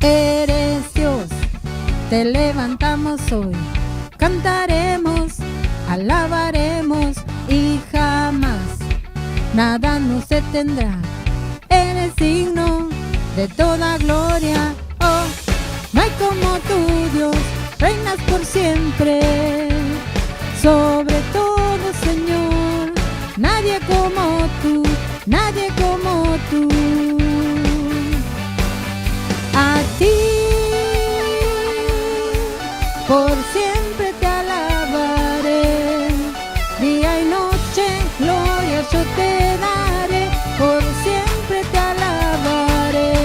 Eres Dios, te levantamos hoy. Cantaremos, alabaremos y jamás nada nos detendrá. Eres digno de toda gloria. Oh, no hay como tú, Dios, reinas por siempre. Sobre todo, Señor, nadie como tú, nadie como tú. A ti por siempre te alabaré, día y noche gloria yo te daré, por siempre te alabaré.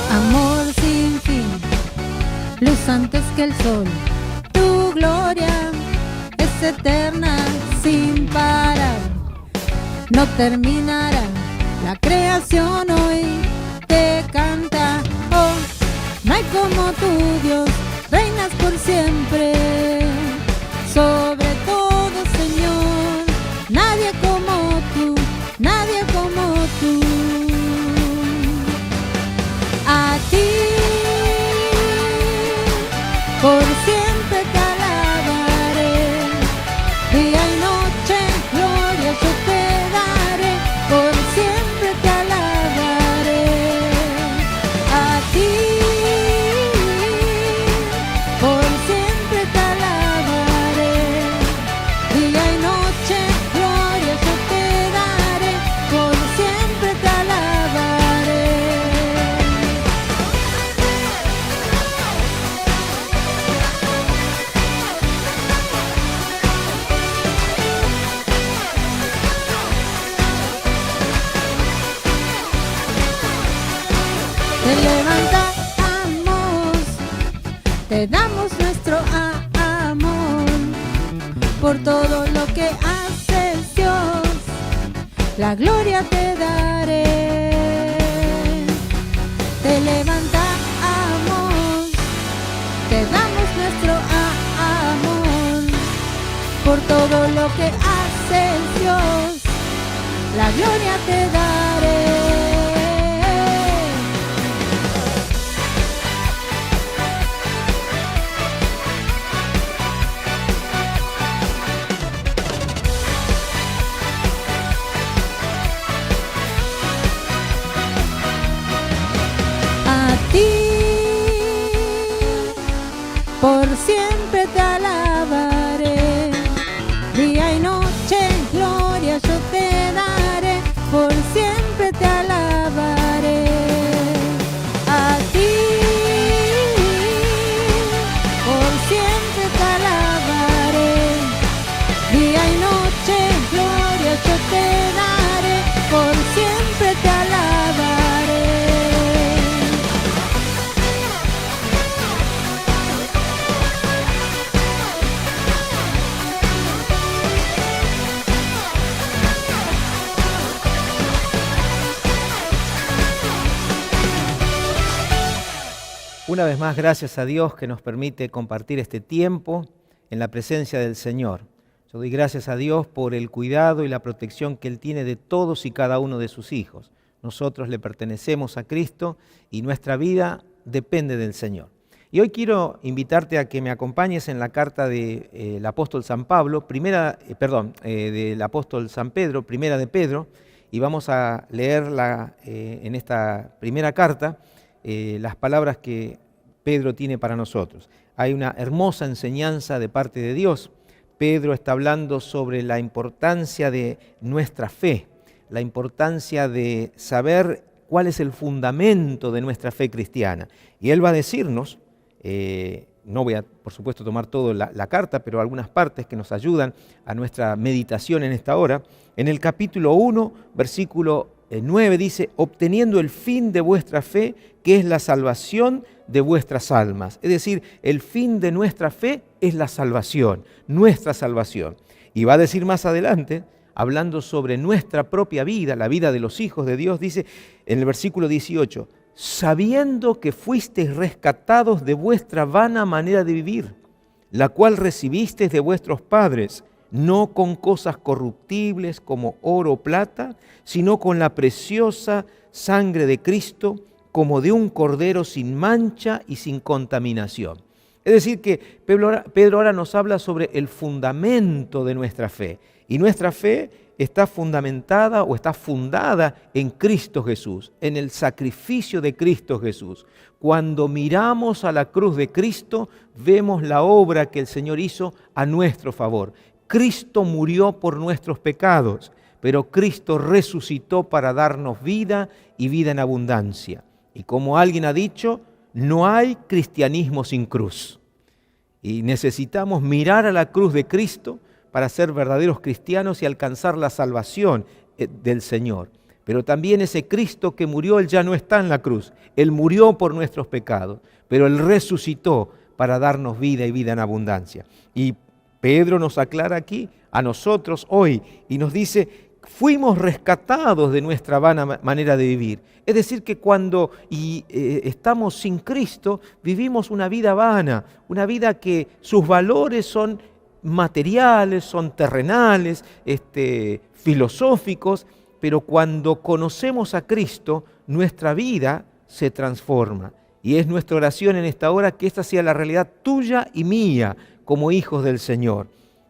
Amor sin fin, luz antes que el sol, tu gloria es eterna sin parar, no terminará, la creación hoy te canta. Oh, no hay como tú, Dios, reinas por siempre, sobre todo, Señor, nadie como tú, nadie como tú. A ti por siempre te alabaré, día y noche gloria yo te daré, por siempre te alabaré. A ti por siempre te alabaré, día y noche gloria yo te daré, por siempre te alabaré. Te levantamos, te damos nuestro amor por todo lo que haces, Dios, la gloria te daré. Te levantamos, te damos nuestro amor por todo lo que haces, Dios, la gloria te daré. A ti por siempre te alabaré, día y noche gloria yo te daré, por siempre te alabaré. A ti por siempre te alabaré, día y noche gloria yo te daré, por siempre te alabaré. Una vez más, gracias a Dios que nos permite compartir este tiempo en la presencia del Señor. Yo doy gracias a Dios por el cuidado y la protección que Él tiene de todos y cada uno de sus hijos. Nosotros le pertenecemos a Cristo y nuestra vida depende del Señor. Y hoy quiero invitarte a que me acompañes en la carta del apóstol San Pablo, del apóstol San Pedro, primera de Pedro, y vamos a leer en esta primera carta las palabras que Pedro tiene para nosotros. Hay una hermosa enseñanza de parte de Dios. Pedro está hablando sobre la importancia de nuestra fe, la importancia de saber cuál es el fundamento de nuestra fe cristiana. Y él va a decirnos, no voy a, por supuesto, tomar toda la carta, pero algunas partes que nos ayudan a nuestra meditación en esta hora. En el capítulo 1, versículo 9 dice, obteniendo el fin de vuestra fe, que es la salvación de vuestras almas. Es decir, el fin de nuestra fe es la salvación, nuestra salvación. Y va a decir más adelante, hablando sobre nuestra propia vida, la vida de los hijos de Dios, dice en el versículo 18, sabiendo que fuisteis rescatados de vuestra vana manera de vivir, la cual recibisteis de vuestros padres, no con cosas corruptibles como oro o plata, sino con la preciosa sangre de Cristo, como de un cordero sin mancha y sin contaminación. Es decir, que Pedro ahora nos habla sobre el fundamento de nuestra fe. Y nuestra fe está fundamentada o está fundada en Cristo Jesús, en el sacrificio de Cristo Jesús. Cuando miramos a la cruz de Cristo, vemos la obra que el Señor hizo a nuestro favor. Cristo murió por nuestros pecados, pero Cristo resucitó para darnos vida y vida en abundancia. Y como alguien ha dicho, no hay cristianismo sin cruz. Y necesitamos mirar a la cruz de Cristo para ser verdaderos cristianos y alcanzar la salvación del Señor. Pero también ese Cristo que murió, Él ya no está en la cruz. Él murió por nuestros pecados, pero Él resucitó para darnos vida y vida en abundancia. Y Pedro nos aclara aquí a nosotros hoy y nos dice, fuimos rescatados de nuestra vana manera de vivir. Es decir, que cuando estamos sin Cristo, vivimos una vida vana, una vida que sus valores son materiales, son terrenales, filosóficos, pero cuando conocemos a Cristo, nuestra vida se transforma. Y es nuestra oración en esta hora que esta sea la realidad tuya y mía como hijos del Señor.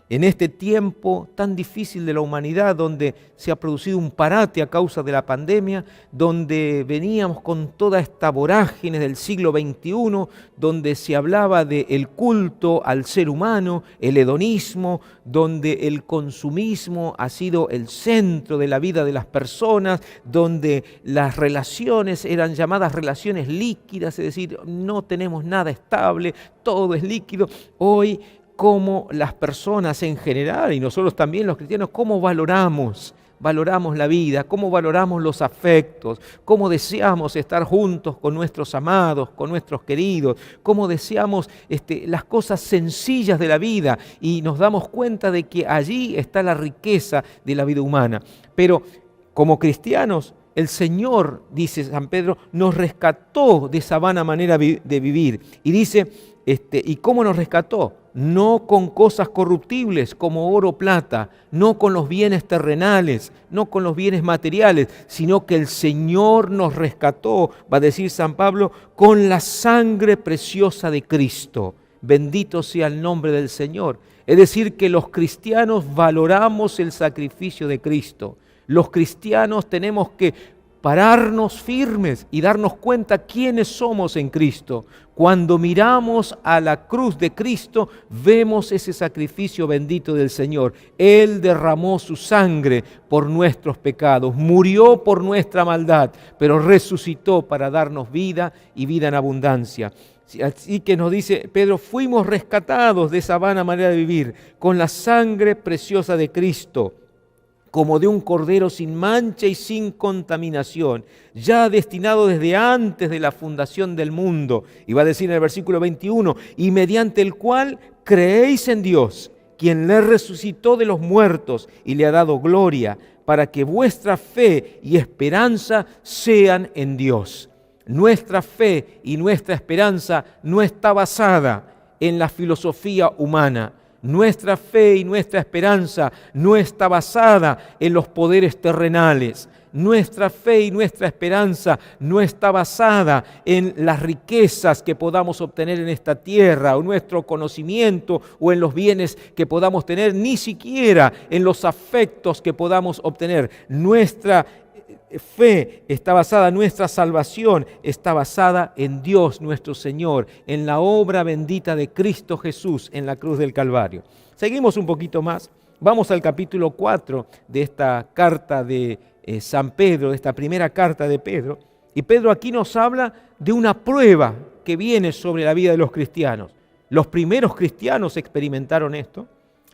En este tiempo tan difícil de la humanidad, donde se ha producido un parate a causa de la pandemia, donde veníamos con toda esta vorágine del siglo XXI, donde se hablaba del culto al ser humano, el hedonismo, donde el consumismo ha sido el centro de la vida de las personas, donde las relaciones eran llamadas relaciones líquidas, es decir, no tenemos nada estable, todo es líquido. Hoy, cómo las personas en general, y nosotros también los cristianos, cómo valoramos la vida, cómo valoramos los afectos, cómo deseamos estar juntos con nuestros amados, con nuestros queridos, cómo deseamos las cosas sencillas de la vida y nos damos cuenta de que allí está la riqueza de la vida humana. Pero como cristianos, el Señor, dice San Pedro, nos rescató de esa vana manera de vivir. Y dice, ¿y cómo nos rescató? No con cosas corruptibles como oro o plata, no con los bienes terrenales, no con los bienes materiales, sino que el Señor nos rescató, va a decir San Pablo, con la sangre preciosa de Cristo. Bendito sea el nombre del Señor. Es decir, que los cristianos valoramos el sacrificio de Cristo. Los cristianos tenemos que pararnos firmes y darnos cuenta quiénes somos en Cristo. Cuando miramos a la cruz de Cristo, vemos ese sacrificio bendito del Señor. Él derramó su sangre por nuestros pecados, murió por nuestra maldad, pero resucitó para darnos vida y vida en abundancia. Así que nos dice Pedro, fuimos rescatados de esa vana manera de vivir con la sangre preciosa de Cristo, como de un cordero sin mancha y sin contaminación, ya destinado desde antes de la fundación del mundo. Y va a decir en el versículo 21, y mediante el cual creéis en Dios, quien le resucitó de los muertos y le ha dado gloria, para que vuestra fe y esperanza sean en Dios. Nuestra fe y nuestra esperanza no está basada en la filosofía humana. Nuestra fe y nuestra esperanza no está basada en los poderes terrenales. Nuestra fe y nuestra esperanza no está basada en las riquezas que podamos obtener en esta tierra, o nuestro conocimiento, o en los bienes que podamos tener, ni siquiera en los afectos que podamos obtener. Nuestra fe está basada, nuestra salvación está basada en Dios nuestro Señor, en la obra bendita de Cristo Jesús en la cruz del Calvario. Seguimos un poquito más, vamos al capítulo 4 de esta carta de San Pedro, de esta primera carta de Pedro, y Pedro aquí nos habla de una prueba que viene sobre la vida de los cristianos. Los primeros cristianos experimentaron esto.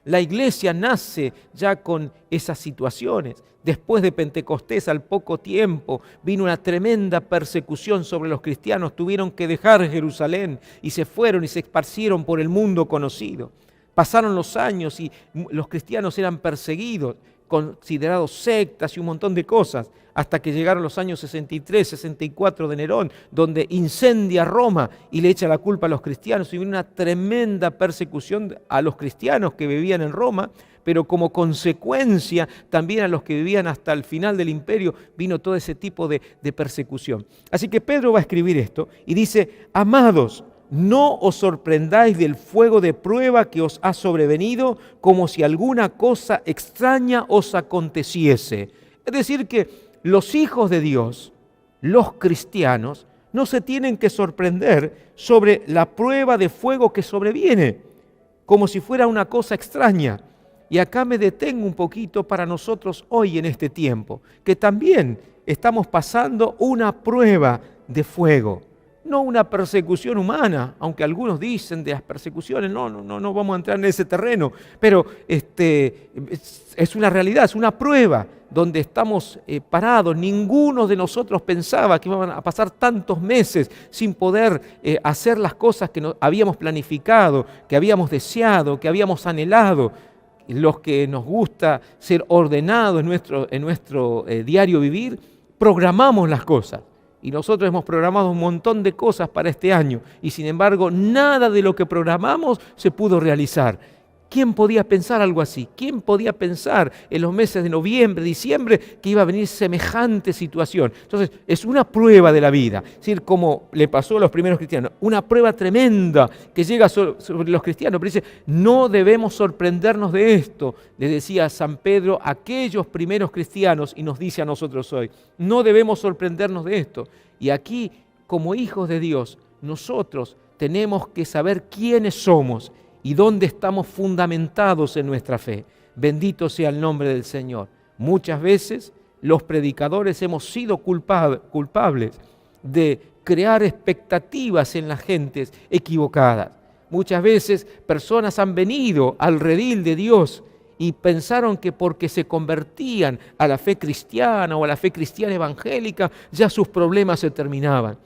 La iglesia nace ya con esas situaciones. Después de Pentecostés, al poco tiempo, vino una tremenda persecución sobre los cristianos. Tuvieron que dejar Jerusalén y se fueron y se esparcieron por el mundo conocido. Pasaron los años y los cristianos eran perseguidos. considerados sectas y un montón de cosas, hasta que llegaron los años 63, 64 de Nerón, donde incendia Roma y le echa la culpa a los cristianos, y vino una tremenda persecución a los cristianos que vivían en Roma, pero como consecuencia también a los que vivían hasta el final del imperio vino todo ese tipo de persecución. Así que Pedro va a escribir esto y dice: amados, no os sorprendáis del fuego de prueba que os ha sobrevenido, como si alguna cosa extraña os aconteciese. Es decir, que los hijos de Dios, los cristianos, no se tienen que sorprender sobre la prueba de fuego que sobreviene, como si fuera una cosa extraña. Y acá me detengo un poquito para nosotros hoy en este tiempo, que también estamos pasando una prueba de fuego. No una persecución humana, aunque algunos dicen de las persecuciones, no vamos a entrar en ese terreno, pero es una realidad, es una prueba donde estamos parados. Ninguno de nosotros pensaba que iban a pasar tantos meses sin poder hacer las cosas que habíamos planificado, que habíamos deseado, que habíamos anhelado. Los que nos gusta ser ordenados en nuestro diario vivir, programamos las cosas. Y nosotros hemos programado un montón de cosas para este año y sin embargo nada de lo que programamos se pudo realizar. ¿Quién podía pensar algo así? ¿Quién podía pensar en los meses de noviembre, diciembre, que iba a venir semejante situación? Entonces, es una prueba de la vida, es decir, como le pasó a los primeros cristianos, una prueba tremenda que llega sobre los cristianos, pero dice, no debemos sorprendernos de esto, le decía San Pedro a aquellos primeros cristianos y nos dice a nosotros hoy, no debemos sorprendernos de esto. Y aquí, como hijos de Dios, nosotros tenemos que saber quiénes somos y dónde estamos fundamentados en nuestra fe. Bendito sea el nombre del Señor. Muchas veces los predicadores hemos sido culpables de crear expectativas en las gentes equivocadas. Muchas veces personas han venido al redil de Dios y pensaron que porque se convertían a la fe cristiana o a la fe cristiana evangélica, ya sus problemas se terminaban.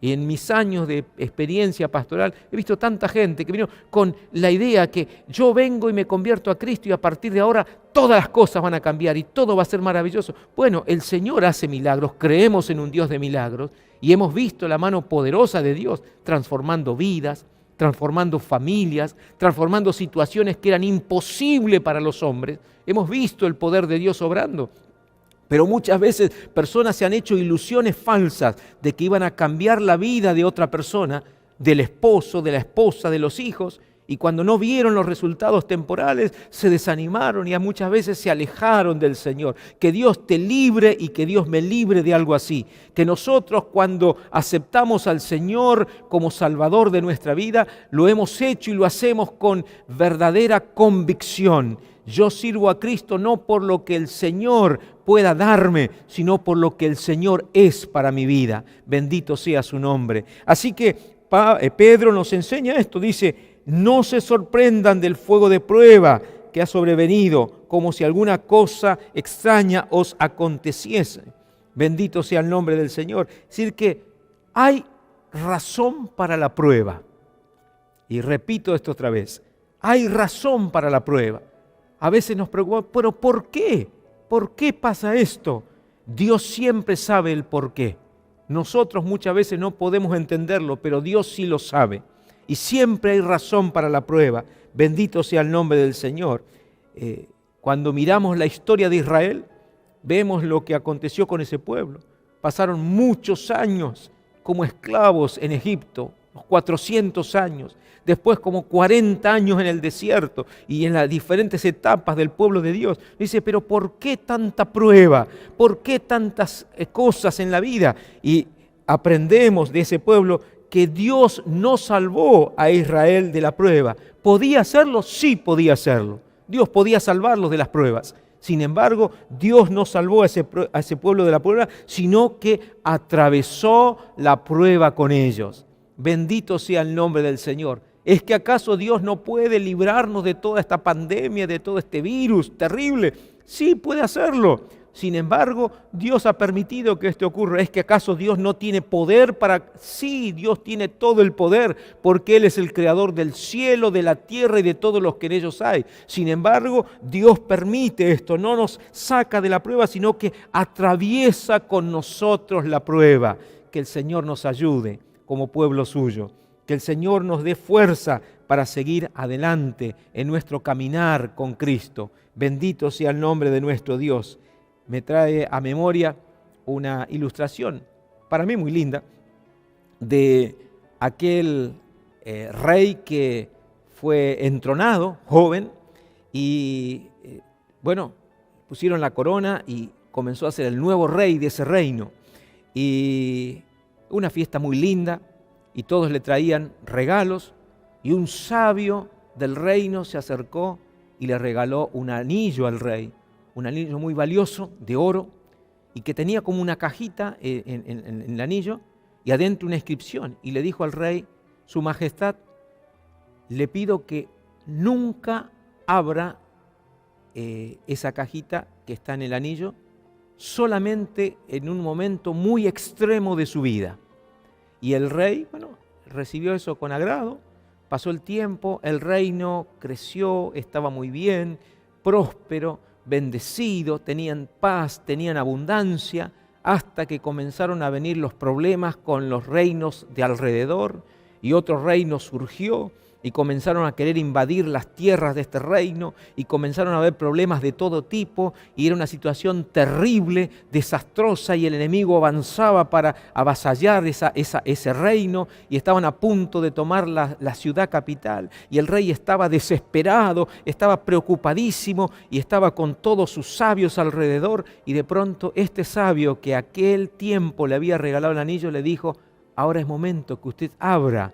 Y en mis años de experiencia pastoral he visto tanta gente que vino con la idea que yo vengo y me convierto a Cristo y a partir de ahora todas las cosas van a cambiar y todo va a ser maravilloso. Bueno, el Señor hace milagros, creemos en un Dios de milagros y hemos visto la mano poderosa de Dios transformando vidas, transformando familias, transformando situaciones que eran imposibles para los hombres. Hemos visto el poder de Dios obrando. Pero muchas veces personas se han hecho ilusiones falsas de que iban a cambiar la vida de otra persona, del esposo, de la esposa, de los hijos, y cuando no vieron los resultados temporales se desanimaron y muchas veces se alejaron del Señor. Que Dios te libre y que Dios me libre de algo así. Que nosotros cuando aceptamos al Señor como Salvador de nuestra vida, lo hemos hecho y lo hacemos con verdadera convicción. Yo sirvo a Cristo no por lo que el Señor pueda darme, sino por lo que el Señor es para mi vida. Bendito sea su nombre. Así que Pedro nos enseña esto, dice, no se sorprendan del fuego de prueba que ha sobrevenido, como si alguna cosa extraña os aconteciese. Bendito sea el nombre del Señor. Es decir, que hay razón para la prueba. Y repito esto otra vez, hay razón para la prueba. A veces nos preocupamos, pero ¿por qué? ¿Por qué pasa esto? Dios siempre sabe el por qué. Nosotros muchas veces no podemos entenderlo, pero Dios sí lo sabe. Y siempre hay razón para la prueba. Bendito sea el nombre del Señor. Cuando miramos la historia de Israel, vemos lo que aconteció con ese pueblo. Pasaron muchos años como esclavos en Egipto, los 400 años. Después como 40 años en el desierto y en las diferentes etapas del pueblo de Dios. Dice, pero ¿por qué tanta prueba? ¿Por qué tantas cosas en la vida? Y aprendemos de ese pueblo que Dios no salvó a Israel de la prueba. ¿Podía hacerlo? Sí podía hacerlo. Dios podía salvarlos de las pruebas. Sin embargo, Dios no salvó a ese pueblo de la prueba, sino que atravesó la prueba con ellos. Bendito sea el nombre del Señor. ¿Es que acaso Dios no puede librarnos de toda esta pandemia, de todo este virus terrible? Sí, puede hacerlo. Sin embargo, Dios ha permitido que esto ocurra. ¿Es que acaso Dios no tiene poder para...? Sí, Dios tiene todo el poder, porque Él es el creador del cielo, de la tierra y de todos los que en ellos hay. Sin embargo, Dios permite esto, no nos saca de la prueba, sino que atraviesa con nosotros la prueba. Que el Señor nos ayude como pueblo suyo. Que el Señor nos dé fuerza para seguir adelante en nuestro caminar con Cristo. Bendito sea el nombre de nuestro Dios. Me trae a memoria una ilustración, para mí muy linda, de aquel rey que fue entronado, joven, y pusieron la corona y comenzó a ser el nuevo rey de ese reino. Y una fiesta muy linda, y todos le traían regalos, y un sabio del reino se acercó y le regaló un anillo al rey, un anillo muy valioso, de oro, y que tenía como una cajita en el anillo, y adentro una inscripción, y le dijo al rey: Su Majestad, le pido que nunca abra esa cajita que está en el anillo, solamente en un momento muy extremo de su vida. Y el rey, recibió eso con agrado. Pasó el tiempo, el reino creció, estaba muy bien, próspero, bendecido, tenían paz, tenían abundancia, hasta que comenzaron a venir los problemas con los reinos de alrededor, y otro reino surgió y comenzaron a querer invadir las tierras de este reino, y comenzaron a haber problemas de todo tipo, y era una situación terrible, desastrosa, y el enemigo avanzaba para avasallar ese reino, y estaban a punto de tomar la ciudad capital, y el rey estaba desesperado, estaba preocupadísimo, y estaba con todos sus sabios alrededor, y de pronto este sabio que aquel tiempo le había regalado el anillo le dijo: ahora es momento que usted abra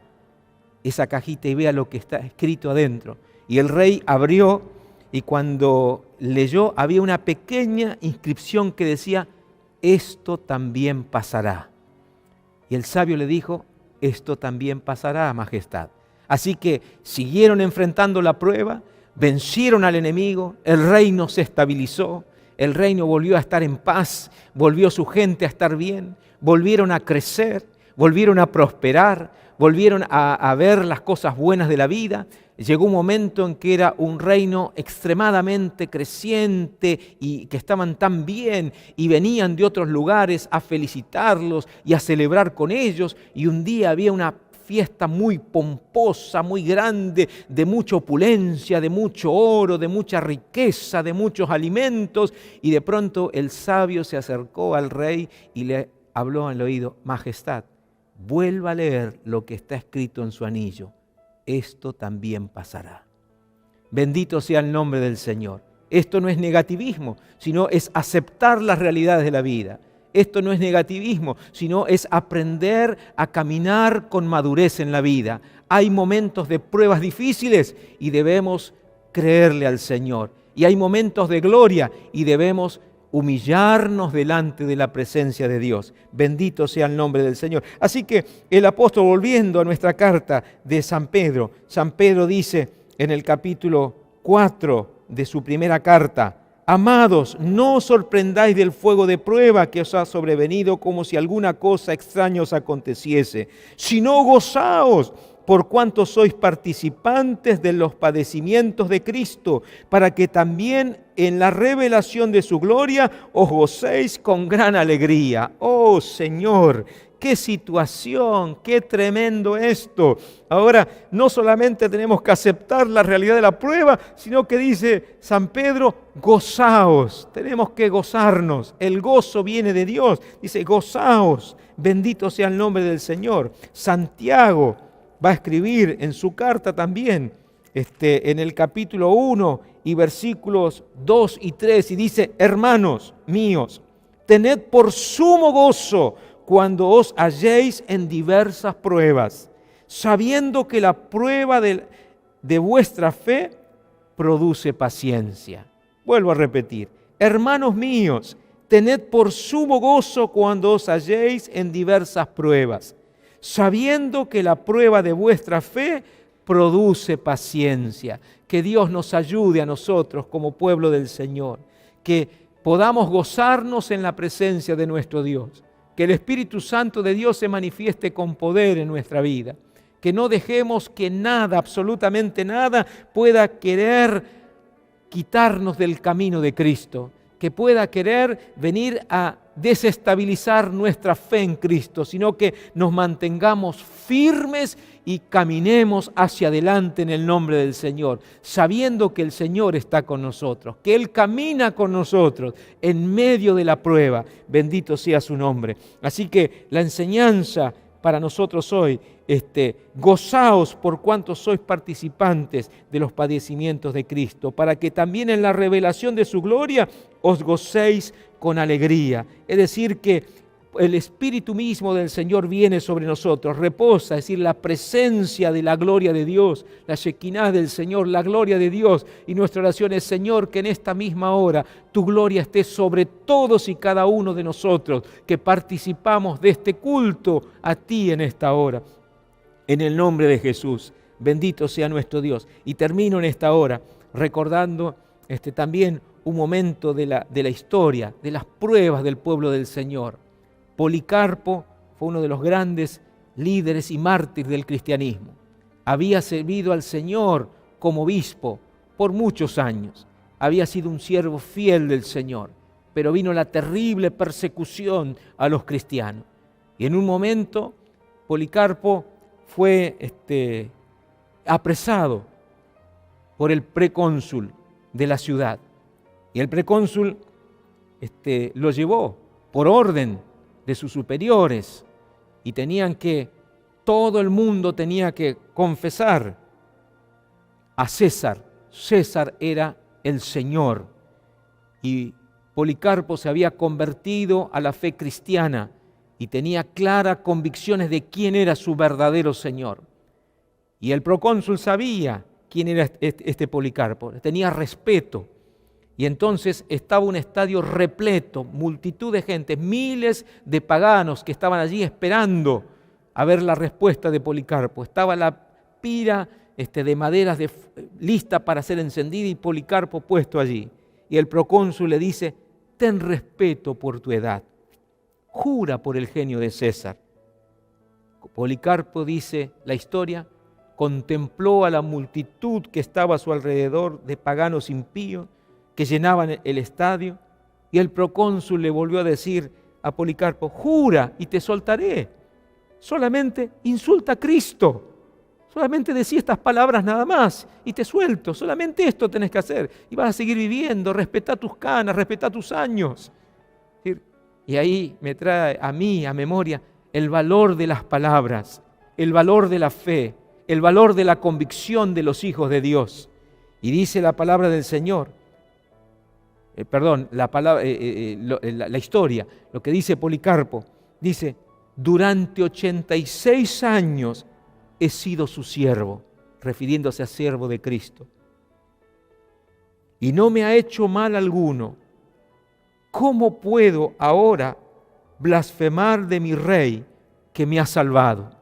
esa cajita y vea lo que está escrito adentro. Y el rey abrió, y cuando leyó había una pequeña inscripción que decía: esto también pasará. Y el sabio le dijo: esto también pasará, Majestad. Así que siguieron enfrentando la prueba, vencieron al enemigo, el reino se estabilizó, el reino volvió a estar en paz, volvió su gente a estar bien, volvieron a crecer, volvieron a prosperar, volvieron a ver las cosas buenas de la vida. Llegó un momento en que era un reino extremadamente creciente y que estaban tan bien, y venían de otros lugares a felicitarlos y a celebrar con ellos, y un día había una fiesta muy pomposa, muy grande, de mucha opulencia, de mucho oro, de mucha riqueza, de muchos alimentos, y de pronto el sabio se acercó al rey y le habló al oído: Majestad, vuelva a leer lo que está escrito en su anillo. Esto también pasará. Bendito sea el nombre del Señor. Esto no es negativismo, sino es aceptar las realidades de la vida. Esto no es negativismo, sino es aprender a caminar con madurez en la vida. Hay momentos de pruebas difíciles y debemos creerle al Señor. Y hay momentos de gloria y debemos humillarnos delante de la presencia de Dios. Bendito sea el nombre del Señor. Así que el apóstol, volviendo a nuestra carta de San Pedro dice en el capítulo 4 de su primera carta: Amados, no os sorprendáis del fuego de prueba que os ha sobrevenido como si alguna cosa extraña os aconteciese, sino gozaos por cuanto sois participantes de los padecimientos de Cristo, para que también en la revelación de su gloria os gocéis con gran alegría. ¡Oh Señor! ¡Qué situación! ¡Qué tremendo esto! Ahora, no solamente tenemos que aceptar la realidad de la prueba, sino que dice San Pedro: gozaos. Tenemos que gozarnos. El gozo viene de Dios. Dice: gozaos. Bendito sea el nombre del Señor. Santiago va a escribir en su carta también, en el capítulo 1 y versículos 2 y 3, y dice: Hermanos míos, tened por sumo gozo cuando os halléis en diversas pruebas, sabiendo que la prueba de vuestra fe produce paciencia. Vuelvo a repetir: hermanos míos, tened por sumo gozo cuando os halléis en diversas pruebas, sabiendo que la prueba de vuestra fe produce paciencia. Que Dios nos ayude a nosotros como pueblo del Señor, que podamos gozarnos en la presencia de nuestro Dios, que el Espíritu Santo de Dios se manifieste con poder en nuestra vida, que no dejemos que nada, absolutamente nada, pueda querer quitarnos del camino de Cristo, que pueda querer venir a desestabilizar nuestra fe en Cristo, sino que nos mantengamos firmes y caminemos hacia adelante en el nombre del Señor, sabiendo que el Señor está con nosotros, que Él camina con nosotros en medio de la prueba. Bendito sea su nombre. Así que la enseñanza para nosotros hoy, gozaos por cuanto sois participantes de los padecimientos de Cristo, para que también en la revelación de su gloria os gocéis con alegría. Es decir, que el Espíritu mismo del Señor viene sobre nosotros, reposa, es decir, la presencia de la gloria de Dios, la Shekinah del Señor, la gloria de Dios. Y nuestra oración es, Señor, que en esta misma hora tu gloria esté sobre todos y cada uno de nosotros, que participamos de este culto a ti en esta hora. En el nombre de Jesús, bendito sea nuestro Dios. Y termino en esta hora recordando también un momento de la historia, de las pruebas del pueblo del Señor. Policarpo fue uno de los grandes líderes y mártires del cristianismo. Había servido al Señor como obispo por muchos años. Había sido un siervo fiel del Señor, pero vino la terrible persecución a los cristianos. Y en un momento Policarpo fue apresado por el precónsul de la ciudad. Y el precónsul lo llevó por orden de sus superiores, y todo el mundo tenía que confesar a César. César era el Señor, y Policarpo se había convertido a la fe cristiana y tenía claras convicciones de quién era su verdadero Señor. Y el procónsul sabía quién era este Policarpo, tenía respeto. Y entonces estaba un estadio repleto, multitud de gente, miles de paganos que estaban allí esperando a ver la respuesta de Policarpo. Estaba la pira de maderas lista para ser encendida y Policarpo puesto allí. Y el procónsul le dice, ten respeto por tu edad, jura por el genio de César. Policarpo, dice la historia, contempló a la multitud que estaba a su alrededor de paganos impíos, que llenaban el estadio, y el procónsul le volvió a decir a Policarpo, jura y te soltaré, solamente insulta a Cristo, solamente decí estas palabras nada más y te suelto, solamente esto tenés que hacer y vas a seguir viviendo, respetá tus canas, respetá tus años. Y ahí me trae a mí a memoria el valor de las palabras, el valor de la fe, el valor de la convicción de los hijos de Dios. Y dice la palabra del Señor, la historia, lo que dice Policarpo, dice, durante 86 años he sido su siervo, refiriéndose a siervo de Cristo, y no me ha hecho mal alguno. ¿Cómo puedo ahora blasfemar de mi Rey que me ha salvado?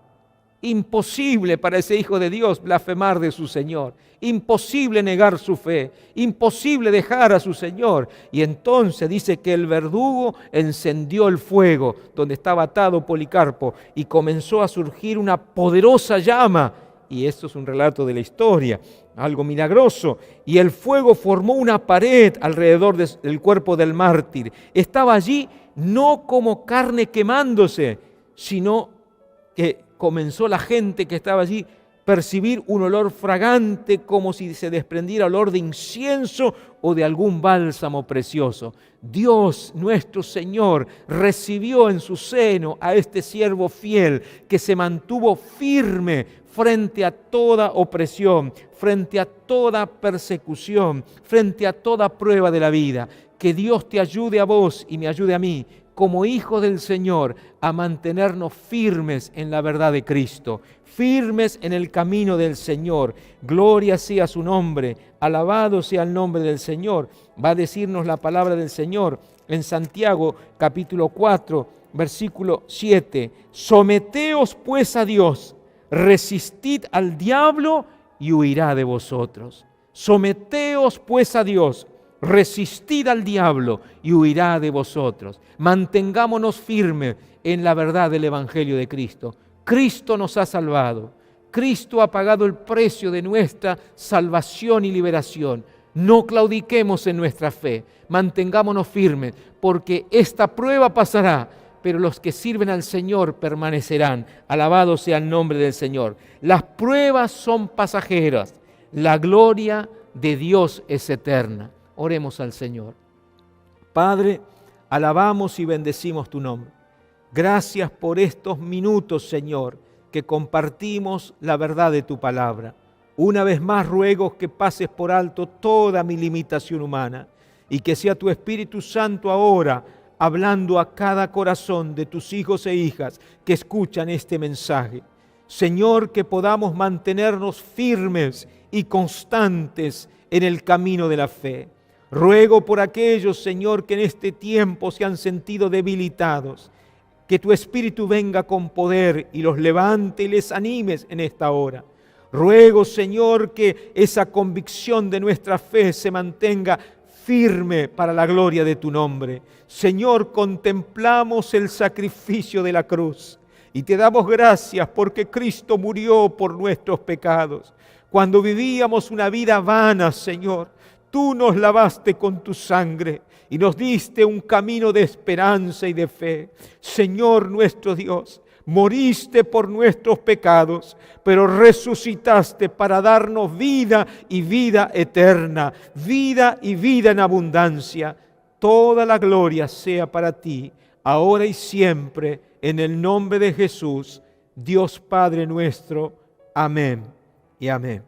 Imposible para ese hijo de Dios blasfemar de su Señor, imposible negar su fe, imposible dejar a su Señor. Y entonces dice que el verdugo encendió el fuego donde estaba atado Policarpo y comenzó a surgir una poderosa llama. Y esto es un relato de la historia, algo milagroso. Y el fuego formó una pared alrededor del cuerpo del mártir. Estaba allí no como carne quemándose, sino que comenzó la gente que estaba allí a percibir un olor fragante como si se desprendiera olor de incienso o de algún bálsamo precioso. Dios, nuestro Señor, recibió en su seno a este siervo fiel que se mantuvo firme frente a toda opresión, frente a toda persecución, frente a toda prueba de la vida. Que Dios te ayude a vos y me ayude a mí, como hijos del Señor, a mantenernos firmes en la verdad de Cristo, firmes en el camino del Señor. Gloria sea su nombre, alabado sea el nombre del Señor. Va a decirnos la palabra del Señor en Santiago capítulo 4, versículo 7. Someteos pues a Dios, resistid al diablo y huirá de vosotros. Someteos pues a Dios, resistid al diablo y huirá de vosotros. Mantengámonos firmes en la verdad del Evangelio de Cristo. Cristo nos ha salvado. Cristo ha pagado el precio de nuestra salvación y liberación. No claudiquemos en nuestra fe. Mantengámonos firmes, porque esta prueba pasará, pero los que sirven al Señor permanecerán. Alabado sea el nombre del Señor. Las pruebas son pasajeras. La gloria de Dios es eterna. Oremos al Señor. Padre, alabamos y bendecimos tu nombre. Gracias por estos minutos, Señor, que compartimos la verdad de tu palabra. Una vez más ruego que pases por alto toda mi limitación humana y que sea tu Espíritu Santo ahora hablando a cada corazón de tus hijos e hijas que escuchan este mensaje. Señor, que podamos mantenernos firmes y constantes en el camino de la fe. Ruego por aquellos, Señor, que en este tiempo se han sentido debilitados, que tu Espíritu venga con poder y los levante y les animes en esta hora. Ruego, Señor, que esa convicción de nuestra fe se mantenga firme para la gloria de tu nombre. Señor, contemplamos el sacrificio de la cruz y te damos gracias porque Cristo murió por nuestros pecados. Cuando vivíamos una vida vana, Señor, tú nos lavaste con tu sangre y nos diste un camino de esperanza y de fe. Señor nuestro Dios, moriste por nuestros pecados, pero resucitaste para darnos vida y vida eterna, vida y vida en abundancia. Toda la gloria sea para ti, ahora y siempre, en el nombre de Jesús, Dios Padre nuestro. Amén y amén.